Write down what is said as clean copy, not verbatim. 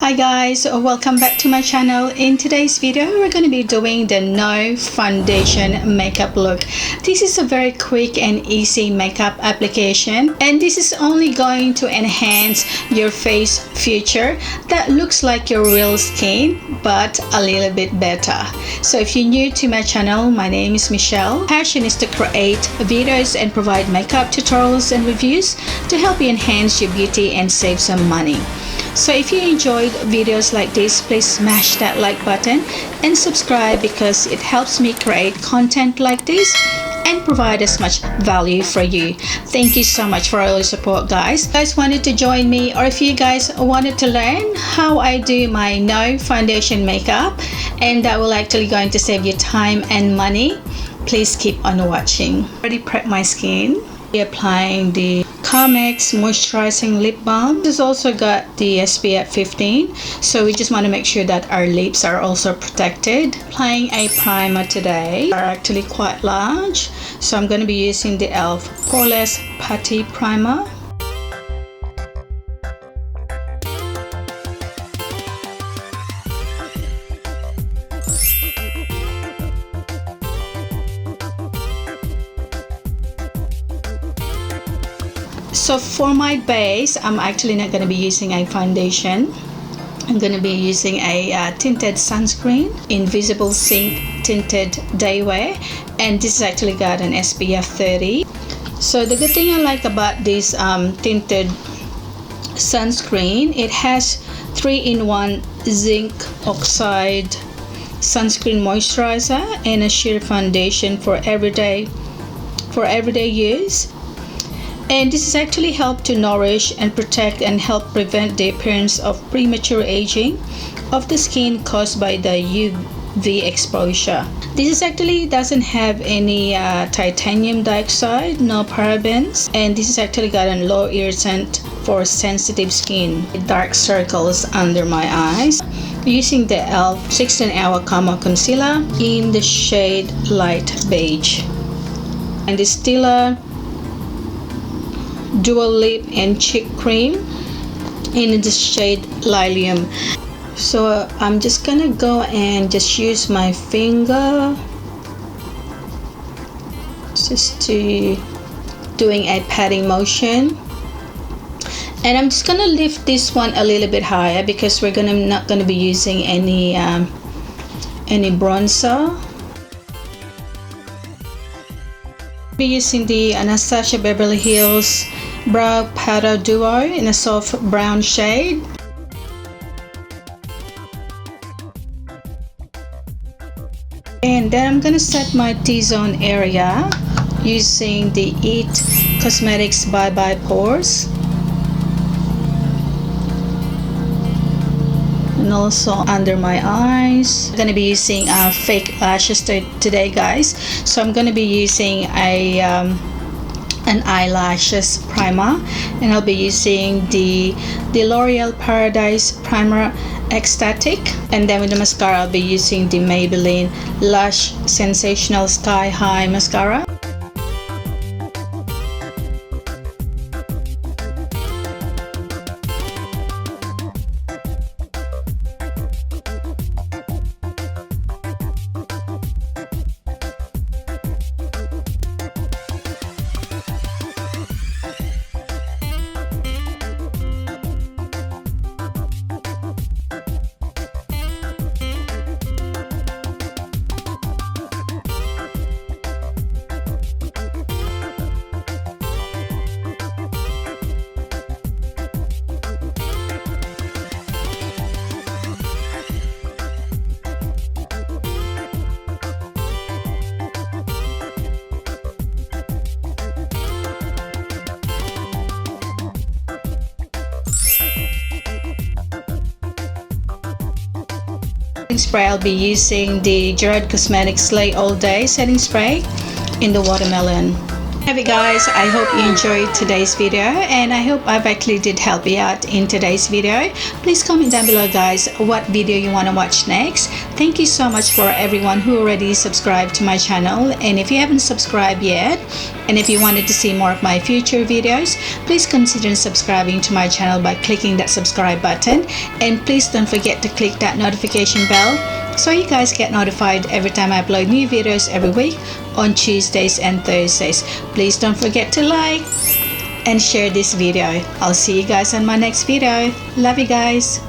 Hi guys, welcome back to my channel. In today's video we're going to be doing the no foundation makeup look. This is a very quick and easy makeup application, and this is only going to enhance your face feature that looks like your real skin but a little bit better. So if you're new to my channel, my name is Michelle. Passion is to create videos and provide makeup tutorials and reviews to help you enhance your beauty and save some money. So if you enjoyed videos like this, please smash that like button and subscribe because it helps me create content like this and provide as much value for you. Thank you so much for all your support, guys. If you guys wanted to join me, or if you guys wanted to learn how I do my no foundation makeup, and that will actually going to save you time and money, please keep on watching. Already prepped my skin. Applying the Carmex Moisturizing Lip Balm. This has also got the SPF 15, so we just want to make sure that our lips are also protected. Applying a primer today. Are actually quite large, so I'm going to be using the e.l.f. Poreless Putty Primer. So for my base, I'm actually not going to be using a foundation. I'm going to be using a tinted sunscreen, Invisible Zinc Tinted Daywear, and this has actually got an SPF 30. So the good thing I like about this tinted sunscreen, it has 3-in-1 zinc oxide sunscreen moisturizer and a sheer foundation for everyday use. And this has actually helped to nourish and protect and help prevent the appearance of premature aging of the skin caused by the UV exposure. This actually doesn't have any titanium dioxide, no parabens, and this has actually got a low irritant for sensitive skin. Dark circles under my eyes. Using the e.l.f. 16-hour Camo concealer in the shade light beige, and the Stila dual lip and cheek cream in the shade Lillium. So I'm just gonna go and just use my finger just to doing a patting motion, and I'm just gonna lift this one a little bit higher because we're not gonna be using any bronzer. Be using the Anastasia Beverly Hills Brow Powder Duo in a soft brown shade. And then I'm gonna set my T-zone area using the It Cosmetics Bye Bye Pores, and also under my eyes. I'm gonna be using fake lashes today, guys. So I'm gonna be using an eyelashes primer, and I'll be using the Loreal Paradise Primer Ecstatic, and then with the mascara I'll be using the Maybelline Lash Sensational Sky High Mascara. Spray, I'll be using the Gerard Cosmetics Slay All Day setting spray in the watermelon. Hey guys, I hope you enjoyed today's video, and I hope I've actually did help you out in today's video. Please comment down below guys what video you want to watch next. Thank you so much for everyone who already subscribed to my channel, and if you haven't subscribed yet, and if you wanted to see more of my future videos, please consider subscribing to my channel by clicking that subscribe button, and please don't forget to click that notification bell so you guys get notified every time I upload new videos every week on Tuesdays and Thursdays. Please don't forget to like and share this video. I'll see you guys on my next video. Love you guys.